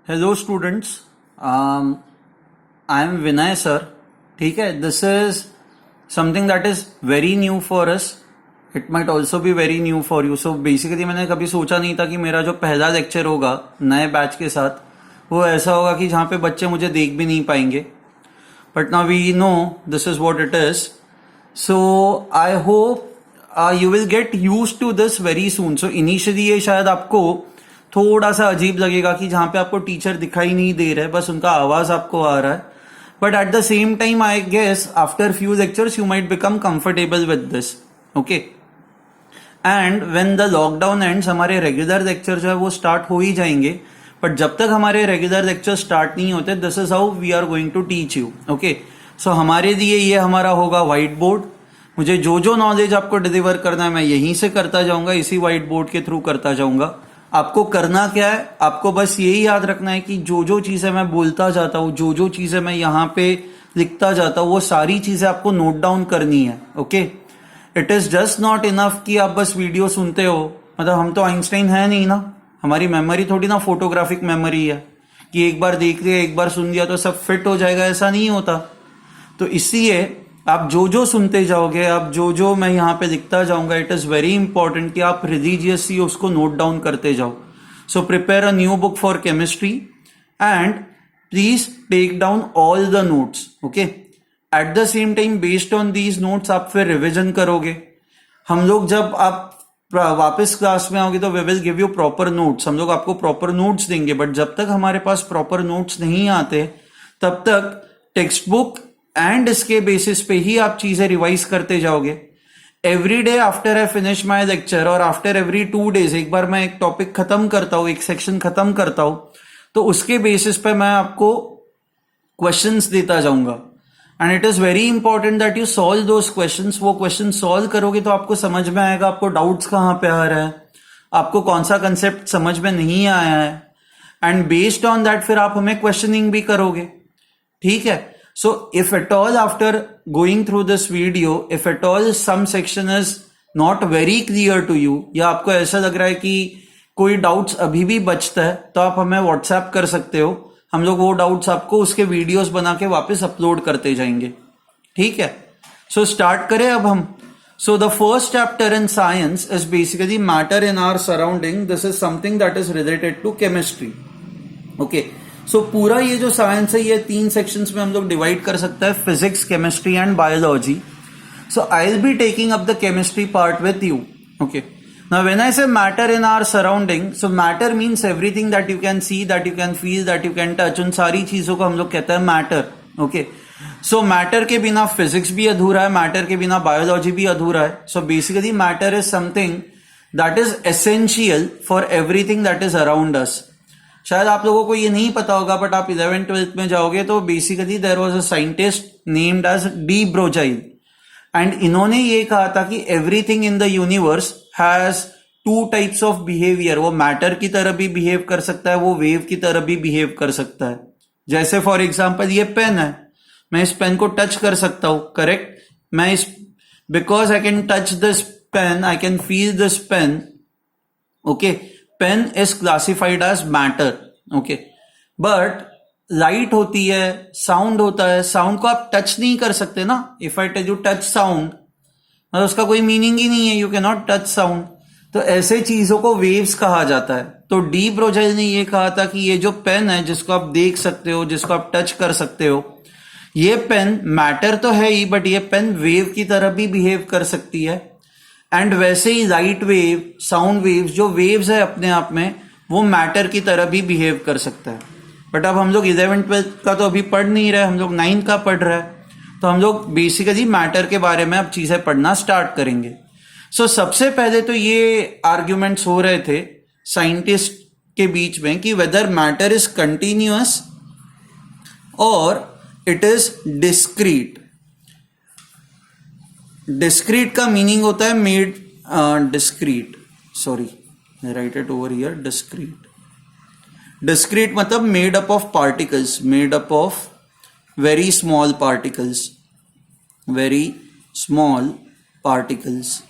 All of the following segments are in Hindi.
Hello students, I am Vinay sir. ठीक है, this is something that is very new for us. It might also be very new for you. So basically मैंने कभी सोचा नहीं था कि मेरा जो पहला लेक्चर होगा नए बैच के साथ वो ऐसा होगा कि जहाँ पे बच्चे मुझे देख भी नहीं पाएंगे. But now we know this is what it is. So I hope you will get use to this very soon. So initially ये शायद आपको थोड़ा सा अजीब लगेगा कि जहां पे आपको टीचर दिखाई नहीं दे रहे, बस उनका आवाज आपको आ रहा है. But at the same time I guess after few lectures you might become comfortable with this. Okay, and when the lockdown ends हमारे रेगुलर लेक्चर जो है वो स्टार्ट हो ही जाएंगे. बट जब तक हमारे रेगुलर लेक्चर स्टार्ट नहीं होते, this is how we are going to teach you. Okay, so हमारे लिए ये हमारा होगा व्हाइट बोर्ड. मुझे जो जो नॉलेज आपको डिलीवर करना है मैं यहीं से करता जाऊंगा, इसी व्हाइट बोर्ड के थ्रू करता जाऊंगा. आपको करना क्या है, आपको बस यही याद रखना है कि जो जो चीजें मैं बोलता जाता हूँ, जो जो चीजें मैं यहाँ पे लिखता जाता हूँ, वो सारी चीजें आपको नोट डाउन करनी है. Okay, it is just not enough कि आप बस वीडियो सुनते हो. मतलब हम तो आइंस्टाइन है नहीं ना, हमारी मेमोरी थोड़ी ना फोटोग्राफिक मेमोरी है कि एक बार देख लिया एक बार सुन लिया तो सब फिट हो जाएगा, ऐसा नहीं होता. तो इसलिए आप जो जो सुनते जाओगे, आप जो जो मैं यहाँ पे लिखता जाऊंगा, इट इज वेरी इंपॉर्टेंट कि आप रिलीजियसली उसको नोट डाउन करते जाओ. So prepare a new book for chemistry and please take down all the notes. Okay, at the same time based on these notes आप फिर रिविजन करोगे. हम लोग जब आप वापस क्लास में आओगे तो we will give you proper notes. हम लोग आपको प्रॉपर नोट्स देंगे. बट जब तक हमारे पास प्रॉपर नोट्स नहीं आते तब तक टेक्स्ट बुक एंड इसके बेसिस पे ही आप चीजें रिवाइज करते जाओगे. Every day after I finish my lecture और आफ्टर एवरी 2 days एक बार मैं एक टॉपिक खत्म करता हूं, एक सेक्शन खत्म करता हूं, तो उसके बेसिस पे मैं आपको क्वेश्चंस देता जाऊंगा. And it is very important that you solve those questions. वो क्वेश्चन सॉल्व करोगे तो आपको समझ में आएगा आपको डाउट्स कहां पे आ रहा है, आपको कौन सा कंसेप्ट समझ में नहीं आया है. एंड बेस्ड ऑन दैट फिर आप हमें क्वेश्चनिंग भी करोगे. ठीक है. So if at all after going through this video, if at all some section is not very clear to you, या आपको ऐसा लग रहा है कि कोई डाउट्स अभी भी बचता है, तो आप हमें व्हाट्सएप कर सकते हो. हम लोग वो डाउट्स आपको उसके वीडियोस बना के वापस अपलोड करते जाएंगे. ठीक है. सो स्टार्ट करें अब हम. So the first chapter in science is basically matter in our surrounding. This is something that is related to chemistry. Okay, so पूरा ये जो साइंस है ये 3 सेक्शंस में हम लोग डिवाइड कर सकते हैं, physics, chemistry and biology. So I will be taking up the chemistry part with you. Okay, now when I say matter in our surrounding, so matter means everything that you can see, that you can feel, that you can touch. उन सारी चीजों को हम लोग कहते हैं मैटर. ओके, सो मैटर के बिना फिजिक्स भी अधूरा है, मैटर के बिना बायोलॉजी भी अधूरा है. So basically matter is something that is essential for everything that is around us. शायद आप लोगों को ये नहीं पता होगा, बट आप 11th-12th में जाओगे तो basically there was a scientist named as de Broglie. And इन्होंने ये कहा था कि everything in the universe has 2 types of behaviour. वो मैटर की तरह भी बिहेव कर सकता है, वो वेव की तरह भी बिहेव कर सकता है. जैसे फॉर एग्जाम्पल ये पेन है, मैं इस पेन को टच कर सकता हूं, करेक्ट. मैं इस because I can touch this pen, I can feel this pen. Okay, pen is classified as matter. Okay, but light होती है, साउंड होता है, साउंड को आप टच नहीं कर सकते ना. If I tell you touch sound, मतलब उसका कोई मीनिंग ही नहीं है, you can not touch sound. तो ऐसे चीजों को वेव्स कहा जाता है. तो डी ब्रोजाइल ने ये कहा था कि ये जो पेन है जिसको आप देख सकते हो, जिसको आप टच कर सकते हो, ये पेन मैटर तो है ही, बट ये पेन वेव की तरह भी बिहेव कर सकती है. एंड वैसे ही लाइट वेव, साउंड वेव्स, जो वेव्स है अपने आप में, वो मैटर की तरह भी बिहेव कर सकता है. बट अब हम लोग 11th-12th का तो अभी पढ़ नहीं रहे, हम लोग 9th का पढ़ रहे हैं. तो हम लोग बेसिकली मैटर के बारे में अब चीजें पढ़ना स्टार्ट करेंगे. सो सबसे पहले तो ये आर्ग्यूमेंट्स हो रहे थे साइंटिस्ट के बीच में कि वेदर मैटर इज कंटिन्यूअस और इट इज डिस्क्रीट. डिस्क्रीट का मीनिंग होता है made discrete, sorry write it over here. Discrete, discrete मतलब made up of particles, made up of very small particles, very small particles.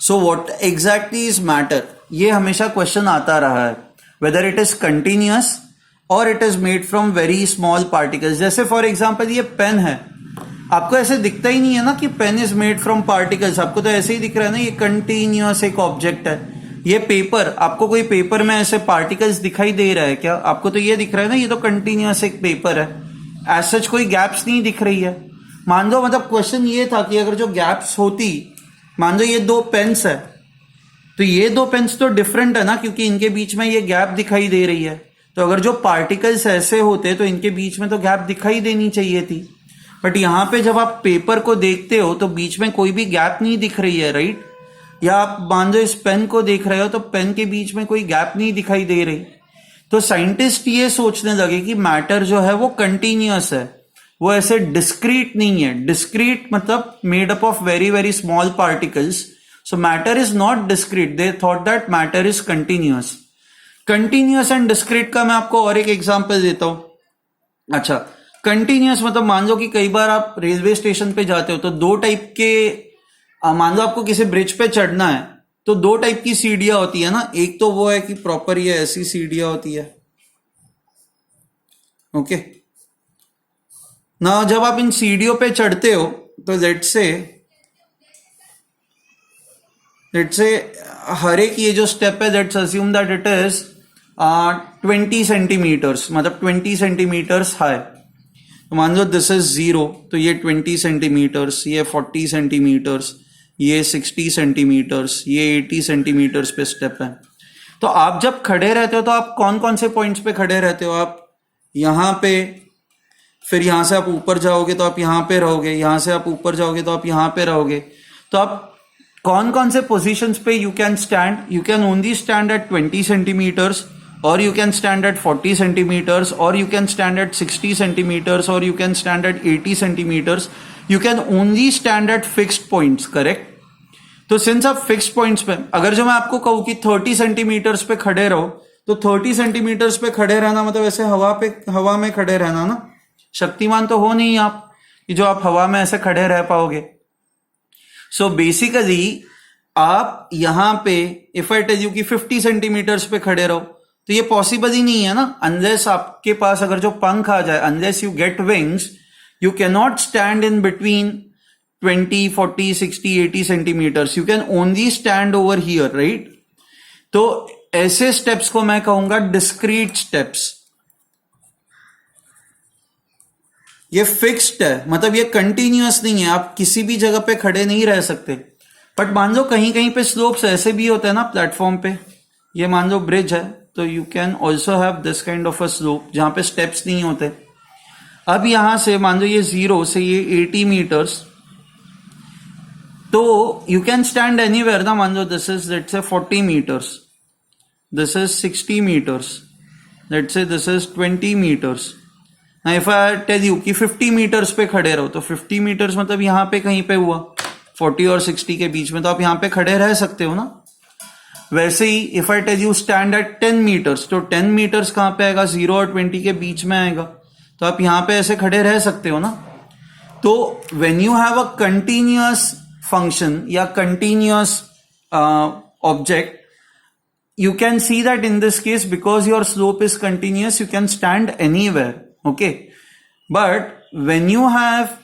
So what exactly is matter, ये हमेशा क्वेश्चन आता रहा है. वेदर इट इज कंटिन्यूअस और it is made from very small particles. जैसे फॉर एग्जाम्पल ये पेन है, आपको ऐसे दिखता ही नहीं है ना कि pen is made from particles, आपको तो ऐसे ही दिख रहा है ना ये कंटिन्यूअस एक ऑब्जेक्ट है। ये पेपर, आपको कोई पेपर में ऐसे पार्टिकल्स दिखाई दे रहा है क्या? आपको तो ये दिख रहा है ना ये तो कंटिन्यूअस एक पेपर है, एज सच कोई गैप्स नहीं दिख रही है। मान लो मतलब क्वेश्चन ये था कि अगर जो गैप्स होती, मान लो ये दो पेन्स है, तो ये दो पेन्स तो डिफरेंट है ना, क्योंकि इनके बीच में ये गैप दिखाई दे रही है। तो अगर जो पार्टिकल्स ऐसे होते तो इनके बीच में तो गैप दिखाई देनी चाहिए थी, बट यहां पे जब आप पेपर को देखते हो तो बीच में कोई भी गैप नहीं दिख रही है, राइट? या आप मान लो इस पेन को देख रहे हो तो पेन के बीच में कोई गैप नहीं दिखाई दे रही। तो साइंटिस्ट ये सोचने लगे कि मैटर जो है वो कंटिन्यूअस है, वो ऐसे डिस्क्रीट नहीं है। डिस्क्रीट मतलब made up of very very small particles, so matter is not discrete, they thought that matter is continuous. Continuous and discrete का मैं आपको और एक एग्जांपल देता हूं। अच्छा, कंटिन्यूअस मतलब मान लो कि कई बार आप रेलवे स्टेशन पे जाते हो तो दो टाइप के, मान लो आपको किसी ब्रिज पे चढ़ना है तो दो टाइप की सीढ़ियां होती है ना। एक तो वो है कि प्रॉपर ये ऐसी सीढ़ियां होती है, ओके ना। जब आप इन सीढ़ियों पे चढ़ते हो तो लेट्स से हर एक ये जो स्टेप है, let's assume that it is 20 centimetres, मतलब 20 सेंटीमीटर्स हाई। तो मान लो दिस इज 0, तो ये 20 सेंटीमीटर्स, ये 40 सेंटीमीटर्स, ये 60 सेंटीमीटर्स, ये 80 सेंटीमीटर्स पे स्टेप है। तो आप जब खड़े रहते हो तो आप कौन कौन से पॉइंट्स पे खड़े रहते हो? आप यहां पे, फिर यहां से आप ऊपर जाओगे तो आप यहां पे रहोगे, यहां से आप ऊपर जाओगे तो आप यहां पे रहोगे। तो आप कौन कौन से पोजीशंस पे you can stand? You can only stand at 20 centimetres, or you can stand at 40 centimeters, or you can stand at 60 centimeters, or you can stand at 80 centimeters. You can only stand at fixed points, correct? तो सिंस आप फिक्स्ड पॉइंट्स पे, अगर जो मैं आपको कहूं कि 30 सेंटीमीटर्स पे खड़े रहो, तो 30 सेंटीमीटर्स पे खड़े रहना मतलब ऐसे हवा में खड़े रहना ना। शक्तिमान तो हो नहीं आप कि जो आप हवा में ऐसे खड़े रह पाओगे। सो बेसिकली आप यहां पे इफ आई टेल यू कि 50 सेंटीमीटर्स पे खड़े रहो तो ये पॉसिबल ही नहीं है ना, अनलेस आपके पास अगर जो पंख आ जाए, unless you get wings, you can not stand in between 20, 40, 60, 80 centimetres, you can only stand over here, right? तो ऐसे स्टेप्स को मैं कहूंगा डिस्क्रीट स्टेप्स। ये फिक्स्ड है, मतलब ये कंटिन्यूअस नहीं है, आप किसी भी जगह पे खड़े नहीं रह सकते। बट मान लो कहीं कहीं पे स्लोप्स ऐसे भी होते हैं ना प्लेटफॉर्म पे, ये मान लो ब्रिज है तो you can also have this kind of a slope जहां पे स्टेप्स नहीं होते। अब यहां से मान लो ये 0 से ये 80 मीटर्स, तो यू कैन स्टैंड एनीवेयर ना। मान लो this is let's say 40 metres, this is 60 metres, let's say this is 20 metres. If I tell you कि 50 मीटर्स पे खड़े रहो, तो 50 मीटर्स मतलब यहां पे कहीं पे हुआ 40 और 60 के बीच में, तो आप यहां पे खड़े रह सकते हो ना। वैसे ही if I tell you stand at 10 metres, तो 10 मीटर्स कहां पे आएगा? 0 और 20 के बीच में आएगा, तो आप यहां पे ऐसे खड़े रह सकते हो ना। तो when you have a continuous function या continuous object, you can see that in this case because your slope is continuous you can stand anywhere, okay? But when you have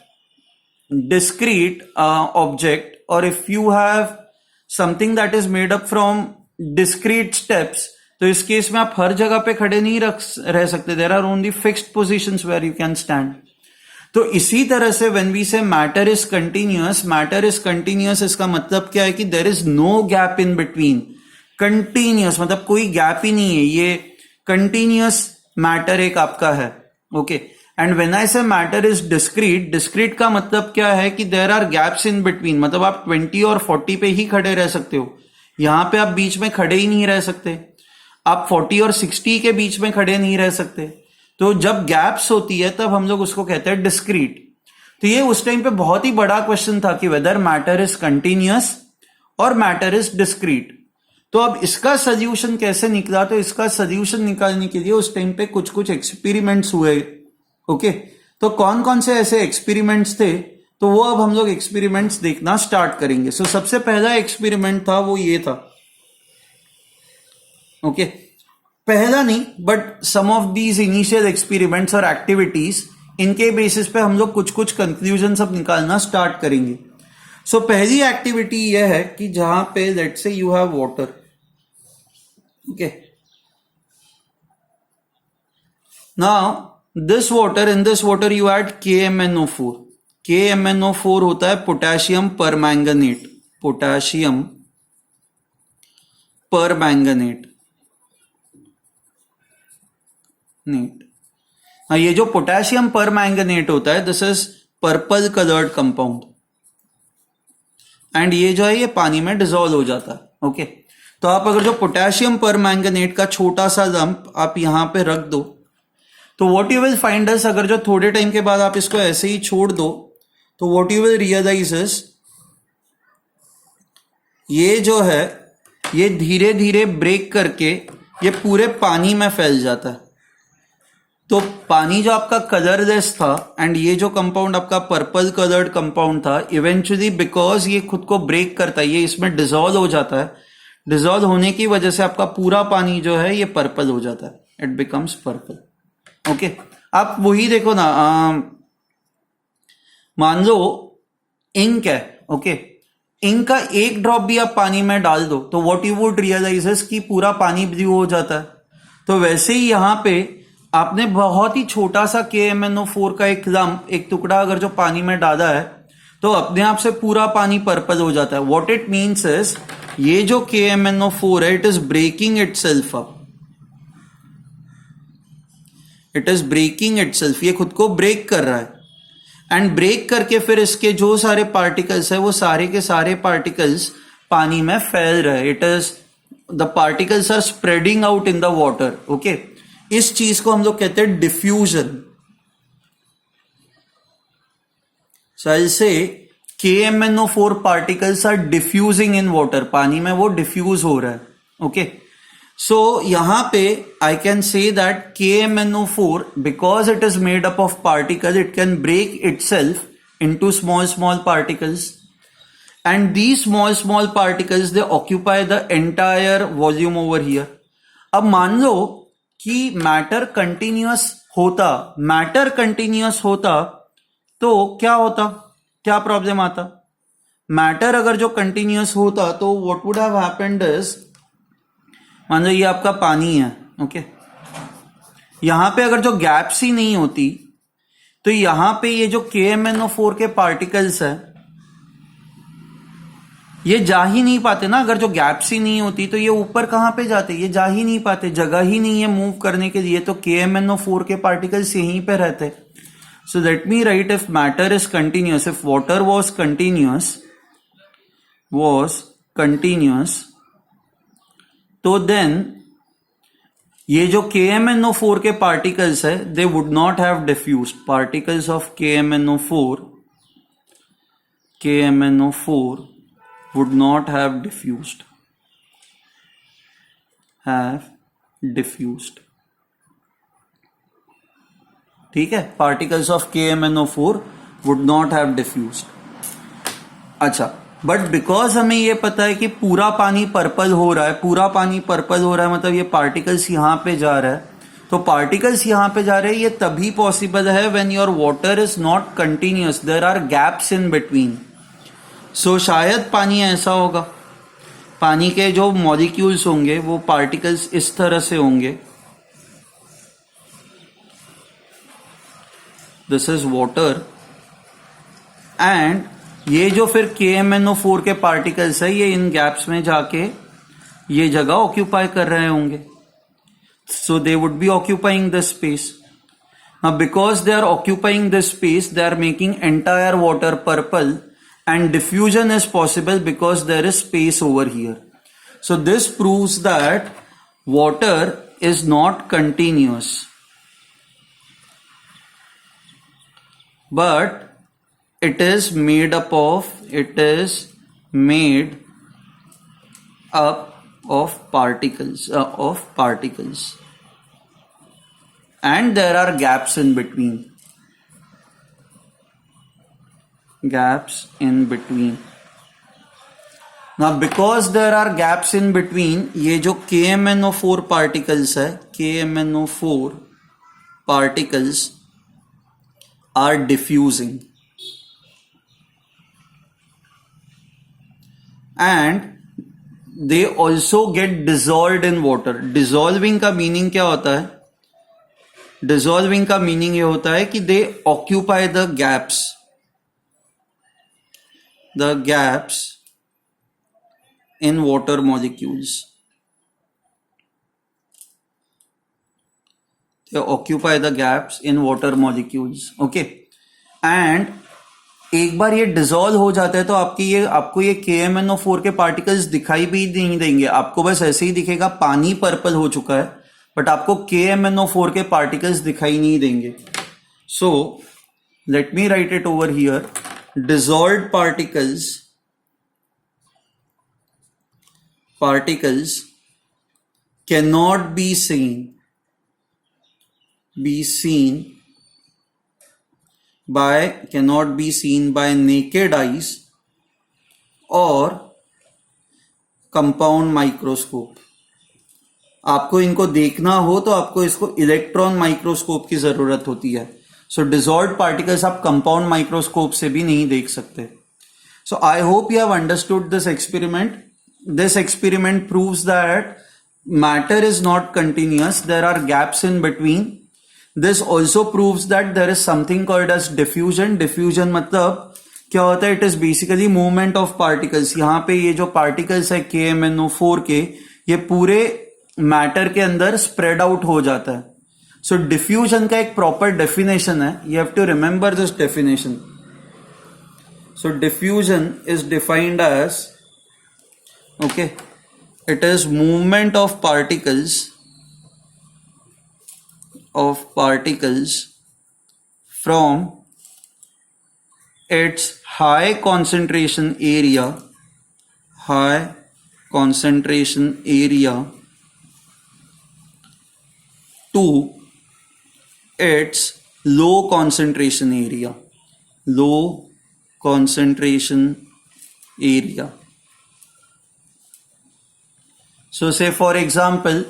discrete object, or if you have something that is made up from discrete steps, तो इस केस में आप हर जगह पे खड़े नहीं रह सकते। there are only fixed positions where you can stand. तो इसी तरह से when we say matter is continuous इसका मतलब क्या है कि there is no gap in between. Continuous मतलब कोई गैप ही नहीं है, ये कंटिन्यूअस मैटर एक आपका है, okay? And when I say matter is discrete, discrete का मतलब क्या है कि there are gaps in between, मतलब आप 20 और 40 पे ही खड़े रह सकते हो, यहां पे आप बीच में खड़े ही नहीं रह सकते, आप 40 और 60 के बीच में खड़े नहीं रह सकते। तो जब गैप्स होती है तब हम लोग उसको कहते हैं डिस्क्रीट। तो ये उस टाइम पे बहुत ही बड़ा क्वेश्चन था कि वेदर मैटर इज कंटिन्यूअस और मैटर इज डिस्क्रीट। तो अब इसका सॉल्यूशन कैसे निकला? तो इसका सॉल्यूशन निकालने के लिए उस टाइम पे कुछ कुछ एक्सपेरिमेंट्स हुए, ओके? तो कौन कौन से ऐसे एक्सपेरिमेंट्स थे, तो वो अब हम लोग एक्सपेरिमेंट्स देखना स्टार्ट करेंगे। सो सबसे पहला एक्सपेरिमेंट था वो ये था, ओके? पहला नहीं, but some of these initial experiments और एक्टिविटीज, इनके बेसिस पे हम लोग कुछ कुछ कंक्लूजन सब निकालना स्टार्ट करेंगे. सो पहली एक्टिविटी यह है कि जहां पे let's say you have water. Okay, now this water, in this water you add KMnO4. KMnO4 होता है पोटेशियम परमैंगनेट. Potassium permanganate. हाँ, ये जो पोटेशियम परमैंगनेट होता है, this is purple coloured compound, and ये जो है ये पानी में डिसॉल्व हो जाता है. ओके, तो आप अगर जो पोटेशियम परमैंगनेट का छोटा सा लंप आप यहां पे रख दो, तो what you will find is, अगर जो थोड़े टाइम के बाद आप इसको ऐसे ही छोड़ दो, तो what you will realise is ये जो है ये धीरे धीरे ब्रेक करके ये पूरे पानी में फैल जाता है. तो पानी जो आपका कलरलेस था एंड ये जो कंपाउंड आपका पर्पल कलर्ड कंपाउंड था, इवेंचुअली बिकॉज ये खुद को ब्रेक करता है, ये इसमें डिसॉल्व हो जाता है. डिसॉल्व होने की वजह से आपका पूरा पानी जो है ये पर्पल हो जाता है. It becomes purple. ओके, आप वही देखो ना, मान लो इंक है. ओके, इंक का एक ड्रॉप भी आप पानी में डाल दो तो what you would realise is कि पूरा पानी ब्लू हो जाता है. तो वैसे ही यहां पे आपने बहुत ही छोटा सा KMnO4 का एक लंप, एक टुकड़ा अगर जो पानी में डाला है, तो अपने आप से पूरा पानी पर्पल हो जाता है. व्हाट इट मीन्स इज ये जो KMnO4 है, it is breaking itself up. It is breaking itself, ये खुद को ब्रेक कर रहा है. एंड ब्रेक करके फिर इसके जो सारे पार्टिकल्स है वो सारे के सारे पार्टिकल्स पानी में फैल रहे. It is the particles are spreading out in the water. Okay, इस चीज को हम लोग कहते हैं डिफ्यूजन. से KMnO4 particles are diffusing in water. पानी में वो डिफ्यूज हो रहा है. ओके, सो यहां पे I can say that KMnO4, because it is made up of particle, it can break itself into small small particles, and these small small particles they occupy the entire volume over here. अब मान लो कि मैटर कंटिन्यूअस होता तो क्या होता, क्या प्रॉब्लम आता. मैटर अगर जो कंटिन्यूअस होता तो what would have happened is, मान लो ये आपका पानी है. ओके, यहां पे अगर जो गैप्स ही नहीं होती तो यहां पे ये जो KMnO4 के पार्टिकल्स है ये जा ही नहीं पाते ना. अगर जो गैप्स ही नहीं होती तो ये ऊपर कहां पे जाते, ये जा ही नहीं पाते, जगह ही नहीं है मूव करने के लिए. तो KMnO4 के पार्टिकल्स यहीं पे रहते. So let me right, if matter is continuous, if water was continuous, तो देन ये जो KMnO4 के पार्टिकल्स है they would not have diffused. Particles of KMnO4 would not have diffused. ठीक है, particles of KMnO4 would not have diffused. अच्छा, बट बिकॉज हमें ये पता है कि पूरा पानी पर्पल हो रहा है, मतलब ये पार्टिकल्स यहां पे जा रहा है. तो पार्टिकल्स यहां पे जा रहे हैं, ये तभी पॉसिबल है when your water is not continuous, there are gaps in between. So शायद पानी ऐसा होगा, पानी के जो मॉलिक्यूल्स होंगे वो पार्टिकल्स इस तरह से होंगे. दिस इज वाटर, एंड ये जो फिर KMnO4 के पार्टिकल्स है ये इन गैप्स में जाके ये जगह ऑक्यूपाई कर रहे होंगे. So they would be occupying the space. Now because they are occupying the space, they are making entire water purple, and diffusion is possible because there is space over here. So this proves that water is not continuous, but it is made up of particles, and there are gaps in between. Now because there are gaps in between, ये जो KMnO4 particles है, KMnO4 particles are diffusing and they also get dissolved in water. Dissolving का meaning क्या होता है? Dissolving का meaning ये होता है कि they occupy the gaps in water molecules. They occupy the gaps in water molecules. Okay. And एक बार ये डिसॉल्व हो जाता है तो आपको ये KMnO4 के पार्टिकल्स दिखाई भी नहीं देंगे. आपको बस ऐसे ही दिखेगा पानी पर्पल हो चुका है, बट आपको KMnO4 के पार्टिकल्स दिखाई नहीं देंगे. So let me right it over here. Dissolved particles cannot be seen by naked eyes or compound microscope. आपको इनको देखना हो तो आपको इसको इलेक्ट्रॉन माइक्रोस्कोप की जरूरत होती है. सो डिसॉल्व्ड पार्टिकल्स आप कंपाउंड माइक्रोस्कोप से भी नहीं देख सकते. So I hope you have understood this experiment. This experiment proves that matter is not continuous. There are gaps in between. This also proves that there is something called as diffusion. Diffusion मतलब क्या होता है? It is basically movement of particles. यहाँ पे ये जो particles है KMnO4 के, ये पूरे matter के अंदर spread out हो जाता है. So diffusion का एक proper definition है. You have to remember this definition. So diffusion is defined as, okay, it is movement of particles from its high concentration area to its low concentration area. So say for example,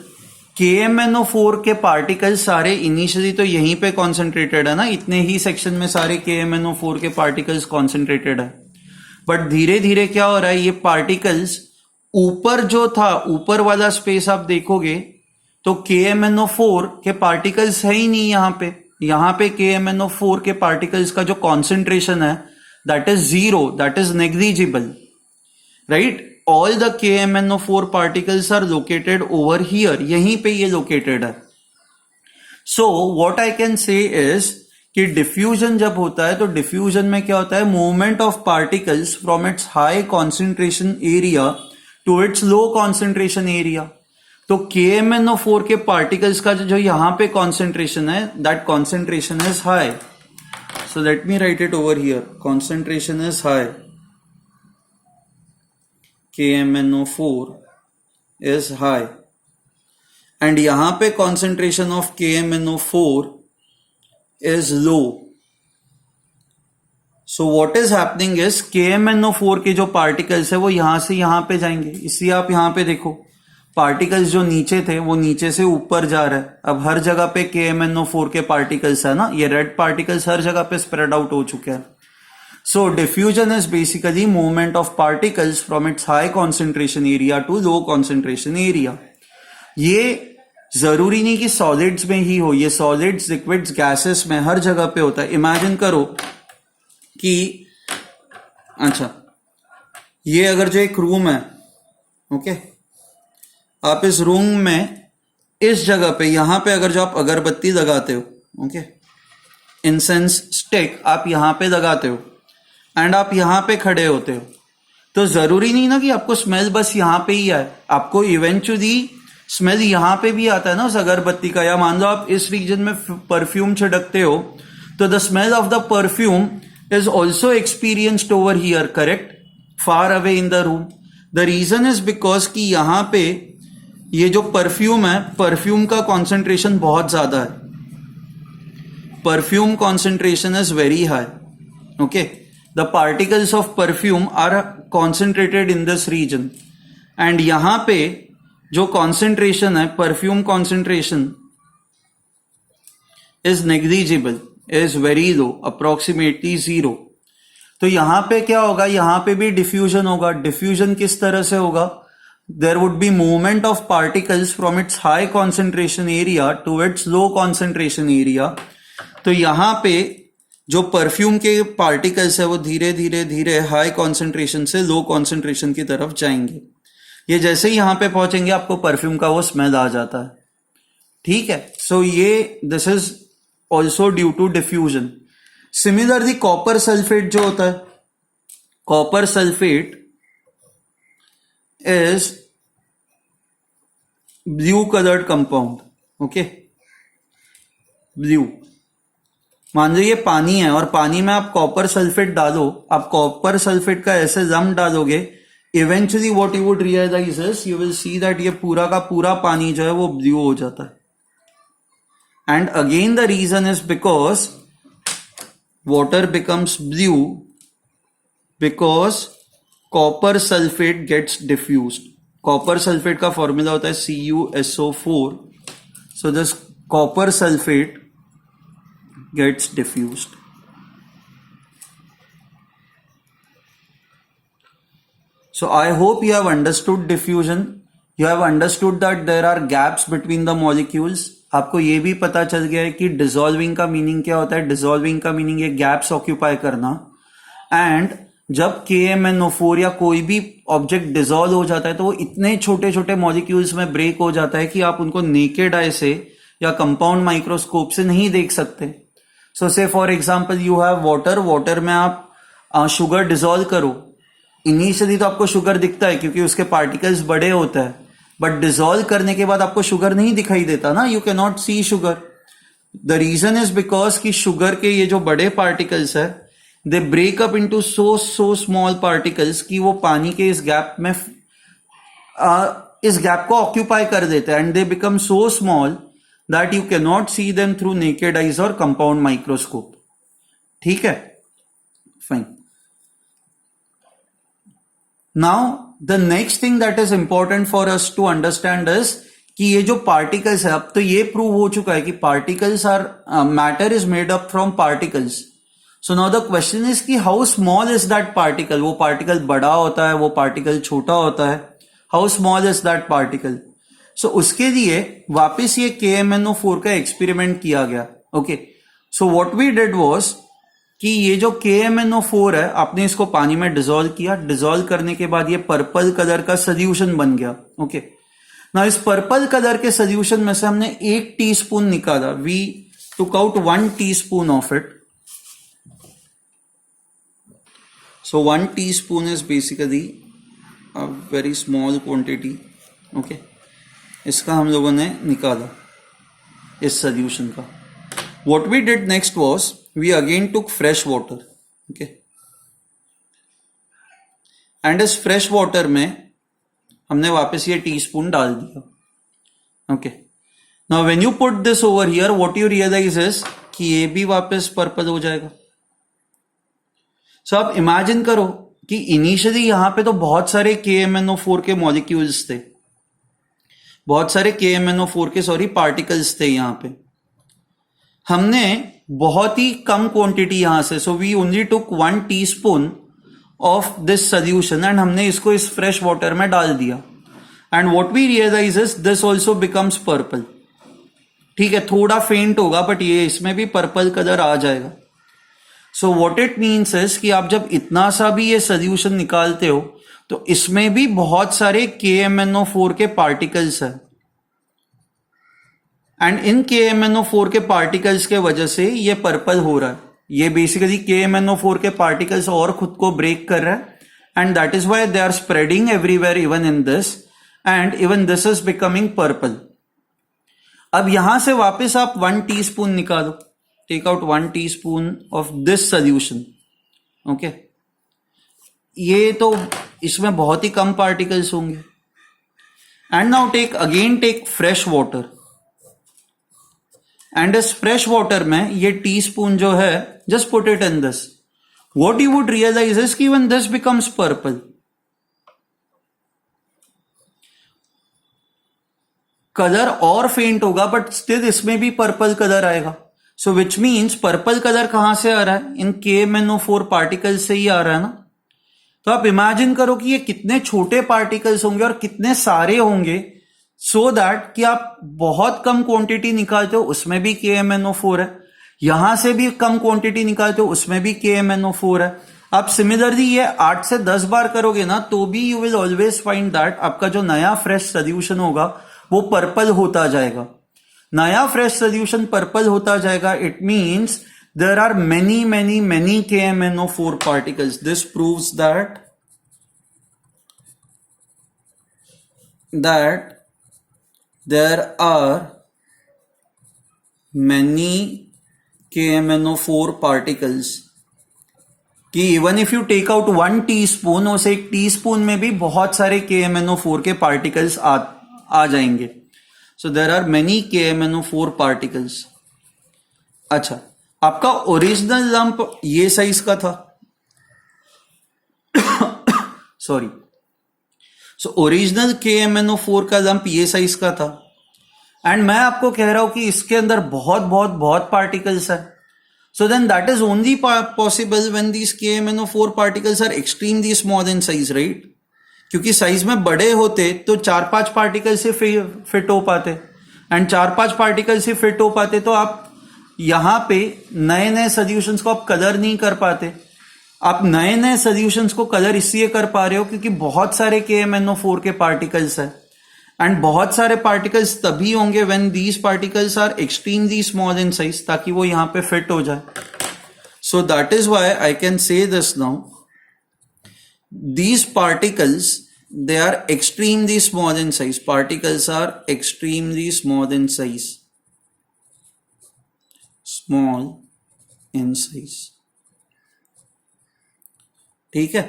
KMnO4 के पार्टिकल्स सारे इनिशियली तो यहीं पे कॉन्सेंट्रेटेड है ना, इतने ही सेक्शन में सारे KMnO4 के पार्टिकल्स कॉन्सेंट्रेटेड है. बट धीरे धीरे क्या हो रहा है, ये पार्टिकल्स ऊपर जो था, ऊपर वाला स्पेस आप देखोगे तो KMnO4 के पार्टिकल्स है ही नहीं यहाँ पे KMnO4 के पार्टिकल्स का जो कॉन्सेंट्रेशन है that is 0, that is negligible, right. All the KMnO4 particles are located over here. यहीं पे ये located है. So what I can say is कि diffusion जब होता है तो diffusion में क्या होता है? Movement of particles from its high concentration area to its low concentration area. तो KMnO4 के particles का जो यहाँ पे concentration है, that concentration is high. So let me write it over here. Concentration is high. KMnO4 is high and यहाँ पे concentration of KMnO4 is low. So what is happening is KMnO4 के जो particles है वो यहाँ से यहाँ पे जाएंगे. इसलिए आप यहाँ पे देखो particles जो नीचे थे वो नीचे से ऊपर जा रहा है. अब हर जगह पे KMnO4 के particles है ना, ये red particles हर जगह पे spread out हो चुके हैं. So diffusion is basically movement of particles from its high concentration area to low concentration area. ये जरूरी नहीं कि सॉलिड्स में ही हो, ये सॉलिड्स, लिक्विड्स, गैसेस में हर जगह पे होता है. इमेजिन करो कि अच्छा ये अगर जो एक रूम है, ओके, आप इस रूम में इस जगह पे यहां पे अगर जो आप अगरबत्ती लगाते हो, ओके, इंसेंस स्टिक आप यहां पे लगाते हो एंड आप यहां पे खड़े होते हो, तो जरूरी नहीं ना कि आपको स्मेल बस यहां पे ही आए, आपको इवेंचुअली स्मेल यहां पे भी आता है ना उस अगरबत्ती का. या मान लो आप इस रीजन में परफ्यूम छिड़कते हो तो the smell of the perfume is also experienced over here, correct, far away in the room. The reason is because कि यहां पे ये जो परफ्यूम है, परफ्यूम का कॉन्सेंट्रेशन बहुत ज्यादा है. perfume concentration is very high. Okay, the particles of perfume are concentrated in this region and यहां पे जो कॉन्सेंट्रेशन है, perfume concentration is negligible, is very low, approximately 0। तो यहां पे क्या होगा, यहां पे भी डिफ्यूजन होगा। डिफ्यूजन किस तरह से होगा, there would be movement of particles from its high concentration area to its low concentration area. तो यहां पे जो परफ्यूम के पार्टिकल्स है वो धीरे धीरे धीरे हाई कॉन्सेंट्रेशन से लो कॉन्सेंट्रेशन की तरफ जाएंगे। ये जैसे ही यहां पे पहुंचेंगे आपको परफ्यूम का वो स्मेल आ जाता है, ठीक है। सो ये this is also due to diffusion. Similarly copper sulphate जो होता है, copper sulphate is blue coloured compound, okay. Blue, मान लो ये पानी है और पानी में आप कॉपर सल्फेट डालो, आप कॉपर सल्फेट का ऐसे जम डालोगे, eventually what you would realise is you will see that ये पूरा का पूरा पानी जो है वो ब्लू हो जाता है। And again the reason is because water becomes blue because copper sulfate gets diffused. Copper sulfate का फॉर्मूला होता है CuSO4. So this copper sulfate gets diffused. So I hope you have understood diffusion. You have understood that there are gaps between the molecules. आपको ये भी पता चल गया है कि डिसॉल्विंग का मीनिंग क्या होता है। डिसॉल्विंग का मीनिंग है गैप्स ऑक्यूपाई करना। एंड जब KMnO4 या कोई भी ऑब्जेक्ट डिसॉल्व हो जाता है तो वो इतने छोटे छोटे मॉलिक्यूल्स में ब्रेक हो जाता है कि आप उनको नेकेड आई से या कंपाउंड माइक्रोस्कोप से नहीं देख सकते। सो से for example you have water, water में आप शुगर डिसॉल्व करो, इनिशियली तो आपको शुगर दिखता है क्योंकि उसके पार्टिकल्स बड़े होते हैं, बट डिसॉल्व करने के बाद आपको शुगर नहीं दिखाई देता ना, you can not see sugar. The reason is because कि शुगर के ये जो बड़े पार्टिकल्स है they break up into so small particles कि वो पानी के इस गैप में इस गैप को ऑक्यूपाई कर देते हैं and they become so small that you can not see them through naked eyes और कंपाउंड माइक्रोस्कोप, ठीक है, fine. Now the next thing that is important for us to understand is कि ये जो पार्टिकल्स है, अब तो ये प्रूव हो चुका है कि particles are matter is made up from particles. So now the question is कि how small is that particle. वो पार्टिकल बड़ा होता है, वो पार्टिकल छोटा होता है, how small is that particle. So उसके लिए वापिस ये KMnO4 का एक्सपेरिमेंट किया गया, okay. So what we did was कि ये जो KMnO4 है आपने इसको पानी में डिसॉल्व किया, डिसॉल्व करने के बाद ये पर्पल कलर का सोल्यूशन बन गया, ओके। ना इस पर्पल कलर के सोल्यूशन में से हमने 1 टीस्पून निकाला, we took out 1 teaspoon of it. So 1 teaspoon is basically a very small quantity, okay. इसका हम लोगों ने निकाला इस सोल्यूशन का। What we did next was we again took fresh water, okay, and इस fresh water में हमने वापस ये टीस्पून डाल दिया, okay. Now when you put this over here, what you realize is कि ये भी वापस पर्पल हो जाएगा। So आप इमेजिन करो कि इनिशियली यहां पे तो बहुत सारे KMnO4 के मॉलिक्यूल्स थे, बहुत सारे KMnO4 के पार्टिकल्स थे यहां पे। हमने बहुत ही कम क्वांटिटी यहां से, so we only took 1 teaspoon of this solution and हमने इसको इस फ्रेश वाटर में डाल दिया and what we realise is this also becomes purple, ठीक है। थोड़ा फेंट होगा बट ये इसमें भी पर्पल कलर आ जाएगा। So what it means is कि आप जब इतना सा भी ये सोल्यूशन निकालते हो तो इसमें भी बहुत सारे KMnO4 के पार्टिकल्स है एंड इन KMnO4 के पार्टिकल्स के वजह से ये पर्पल हो रहा है। ये बेसिकली KMnO4 के पार्टिकल्स और खुद को ब्रेक कर रहा है and that is why they are spreading everywhere even in this and even this is becoming purple. अब यहां से वापस आप 1 टीस्पून निकालो, take out 1 teaspoon of this solution, okay. ये तो इसमें बहुत ही कम पार्टिकल्स होंगे and now take fresh water and इस फ्रेश वाटर में ये टीस्पून जो है just put it in this, what you would realise is कि when this becomes purple, colour और फेंट होगा, बट स्टिल इसमें भी पर्पल कलर आएगा. सो विच मीन्स पर्पल कलर कहां से आ रहा है? इन KMnO4 पार्टिकल से ही आ रहा है ना. तो आप इमेजिन करो कि ये कितने छोटे पार्टिकल्स होंगे और कितने सारे होंगे, सो दैट कि आप बहुत कम क्वांटिटी निकालते हो उसमें भी KMnO4 है, यहां से भी कम क्वांटिटी निकालते हो उसमें भी KMnO4 है. आप सिमिलरली ये 8 से 10 बार करोगे ना तो भी you will always find that आपका जो नया फ्रेश सोल्यूशन होगा वो पर्पल होता जाएगा. नया फ्रेश सोल्यूशन पर्पल होता जाएगा. It means there are many KMnO4 particles. This proves that there are many KMnO4 particles. कि even if you take out 1 teaspoon, उस एक टीस्पून में भी बहुत सारे KMnO4 के पार्टिकल्स आ जाएंगे. So there are many KMnO4 particles. अच्छा, आपका ओरिजिनल लंप ये साइज का था. सॉरी. सो ओरिजिनल KMnO4 का लंप ये साइज का था. एंड मैं आपको कह रहा हूं कि इसके अंदर बहुत पार्टिकल्स है. So then that is only possible when these KMnO4 particles are extremely small in size, right? क्योंकि साइज में बड़े होते तो 4-5 पार्टिकल से फिट हो पाते, एंड 4-5 पार्टिकल से फिट हो पाते तो आप यहां पे नए सोल्यूशंस को आप कलर नहीं कर पाते. आप नए सोल्यूशंस को कलर इसलिए कर पा रहे हो क्योंकि बहुत सारे KMnO4 के पार्टिकल्स है, एंड बहुत सारे पार्टिकल्स तभी होंगे when these particles are extremely small in size, ताकि वो यहां पे फिट हो जाए. So that is why I can say this now, these particles, they are extremely small in size. Particles are extremely small in size. Small in size. ठीक है.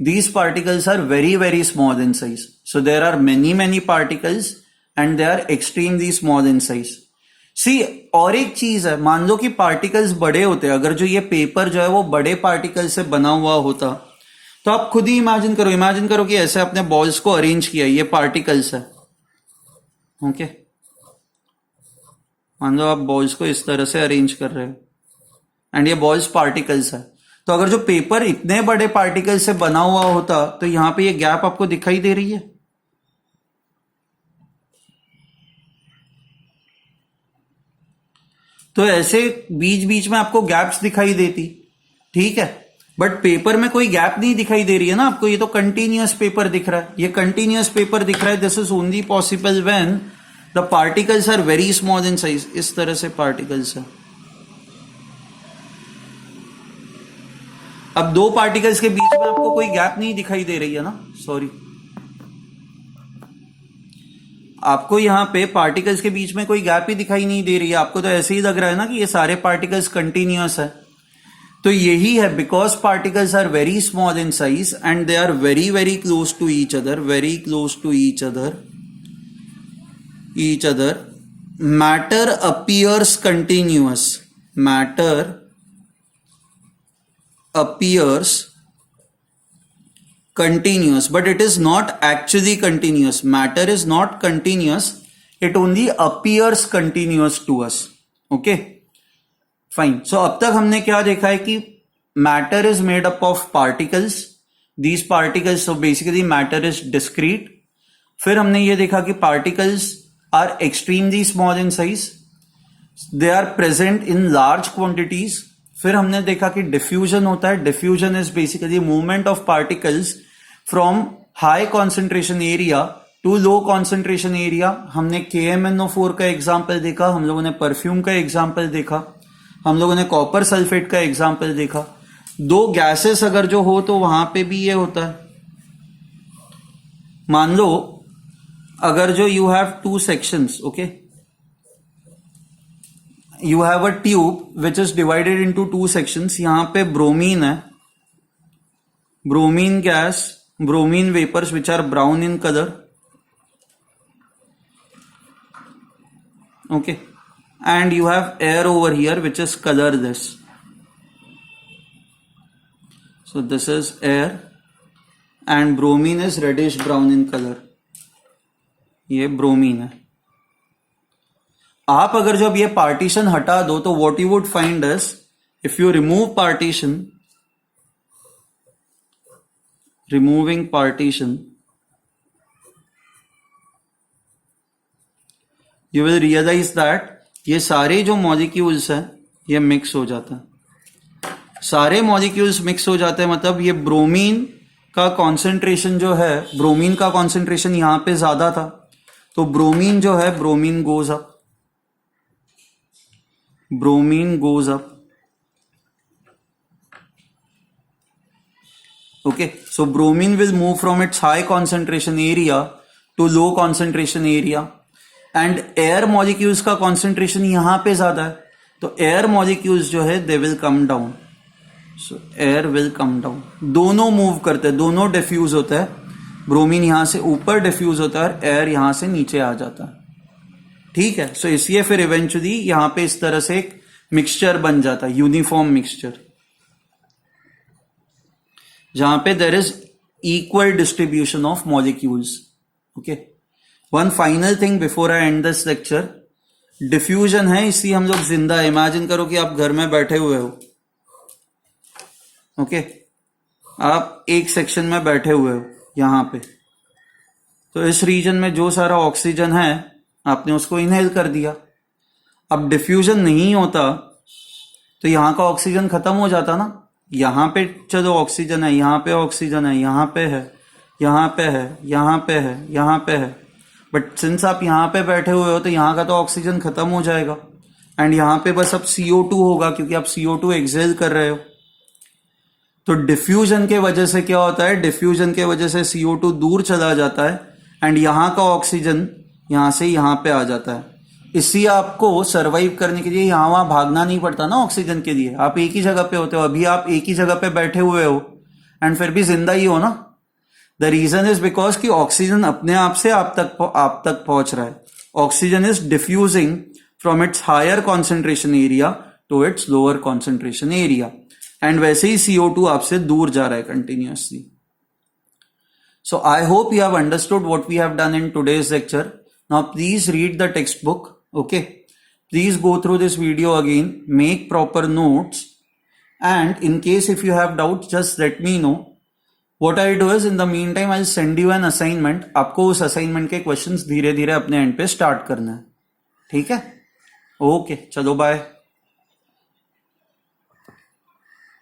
These particles are very small in size. So there are many particles and they are extremely small in size. See, और एक चीज है, मान लो कि पार्टिकल्स बड़े होते, अगर जो ये पेपर जो है वो बड़े पार्टिकल से बना हुआ होता, तो आप खुद ही इमेजिन करो कि ऐसे अपने बॉल्स को अरेंज किया, ये पार्टिकल्स है. ओके, मान लो आप बॉल्स को इस तरह से अरेंज कर रहे हो एंड ये बॉल्स पार्टिकल्स है. तो अगर जो पेपर इतने बड़े पार्टिकल से बना हुआ होता तो यहां पे ये गैप आपको दिखाई दे रही है. तो ऐसे बीच में आपको गैप्स दिखाई देती, ठीक है. बट पेपर में कोई गैप नहीं दिखाई दे रही है ना आपको, ये तो कंटिन्यूअस पेपर दिख रहा है. ये कंटिन्यूअस पेपर दिख रहा है. This is only possible when the particles are very small in size. इस तरह से पार्टिकल्स है. अब दो पार्टिकल्स के बीच में आपको कोई गैप नहीं दिखाई दे रही है ना. सॉरी, आपको यहां पे पार्टिकल्स के बीच में कोई गैप ही दिखाई नहीं दे रही है. आपको तो ऐसे ही लग रहा है ना कि ये सारे पार्टिकल्स कंटिन्यूअस है. तो यही है, because particles are very small in size and they are very close to each other, very close to each other. Matter appears continuous. Matter appears continuous, but it is not actually continuous. Matter is not continuous, it only appears continuous to us. Okay, fine. So अब तक हमने क्या देखा है कि matter is made up of particles. These particles, so basically matter is discrete. फिर हमने ये देखा कि particles are extremely small in size, they are present in large quantities. फिर हमने देखा कि डिफ्यूजन होता है. Diffusion is basically movement of particles from high concentration area to low concentration area. हमने KMnO4 का एग्जाम्पल देखा, हम लोगों ने परफ्यूम का एग्जाम्पल देखा, हम लोगों ने कॉपर सल्फेट का एग्जाम्पल देखा. दो गैसेस अगर जो हो तो वहां पे भी ये होता है. मान लो अगर जो you have 2 sections, okay, you have a tube which is divided into 2 sections. यहां पे ब्रोमीन है, bromine gas, bromine vapours which are brown in color. Okay, and you have air over here which is colorless. So this is air and bromine is reddish brown in color. ये ब्रोमीन है. आप अगर जब ये पार्टीशन हटा दो तो what you would find is, if you remove partition, removing partition, you will realise that ये सारे जो मॉलिक्यूल्स हैं ये मिक्स हो जाते हैं, सारे मॉलिक्यूल्स मिक्स हो जाते हैं। मतलब ये ब्रोमीन का कॉन्सेंट्रेशन जो है, ब्रोमीन का कॉन्सेंट्रेशन यहां पे ज्यादा था, तो ब्रोमीन जो है, bromine goes up, bromine goes up. Okay, so bromine will move from its high concentration area to low concentration area, and air molecules का concentration यहां पे ज्यादा है, तो air molecules जो है they will come down, so air will come down। दोनों मूव करते हैं, दोनों डिफ्यूज होता है, ब्रोमीन यहां से ऊपर डिफ्यूज होता है और एयर यहां से नीचे आ जाता है। ठीक है, सो इसलिए फिर इवेंचुअली यहां पे इस तरह से एक मिक्सचर बन जाता है, यूनिफॉर्म मिक्सचर, जहां पे there is equal distribution of molecules. Okay, one final thing before I and this lecture, diffusion है इसलिए हम लोग जिंदा है। इमेजिन करो कि आप घर में बैठे हुए हो, ओके, आप एक सेक्शन में बैठे हुए हो यहां पे, तो इस रीजन में जो सारा ऑक्सीजन है आपने उसको इनहेल कर दिया। अब डिफ्यूजन नहीं होता तो यहां का ऑक्सीजन खत्म हो जाता ना, यहां पे चलो ऑक्सीजन है, यहां पे ऑक्सीजन है, यहां पे है, यहां पे है, यहां पे है, यहां पे है, बट सिंस आप यहां पे बैठे हुए हो तो यहां का तो ऑक्सीजन खत्म हो जाएगा, एंड यहां पे बस अब CO2 होगा क्योंकि आप CO2 एक्सेल कर रहे हो। तो डिफ्यूजन के वजह से क्या होता है, डिफ्यूजन के वजह से CO2 दूर चला जाता है एंड यहां का ऑक्सीजन यहां से यहां पे आ जाता है। इसी आपको सरवाइव करने के लिए यहां वहां भागना नहीं पड़ता ना ऑक्सीजन के लिए, आप एक ही जगह पे होते हो। अभी आप एक ही जगह पे बैठे हुए हो एंड फिर भी जिंदा ही हो ना। द रीजन इज बिकॉज कि ऑक्सीजन अपने आप से आप तक पहुंच रहा है। Oxygen is diffusing from its higher concentration area to its lower concentration area, and वैसे ही CO2 आपसे दूर जा रहा है continuously. So I hope you have understood what we have done in today's lecture. Now please read the textbook. Okay, please go through this video again, make proper notes, and in case if you have doubts just let me know. What I do is in the meantime I'll send you an assignment. आपको उस assignment के questions धीरे धीरे अपने end पे start करना है, ठीक है? Okay, चलो bye.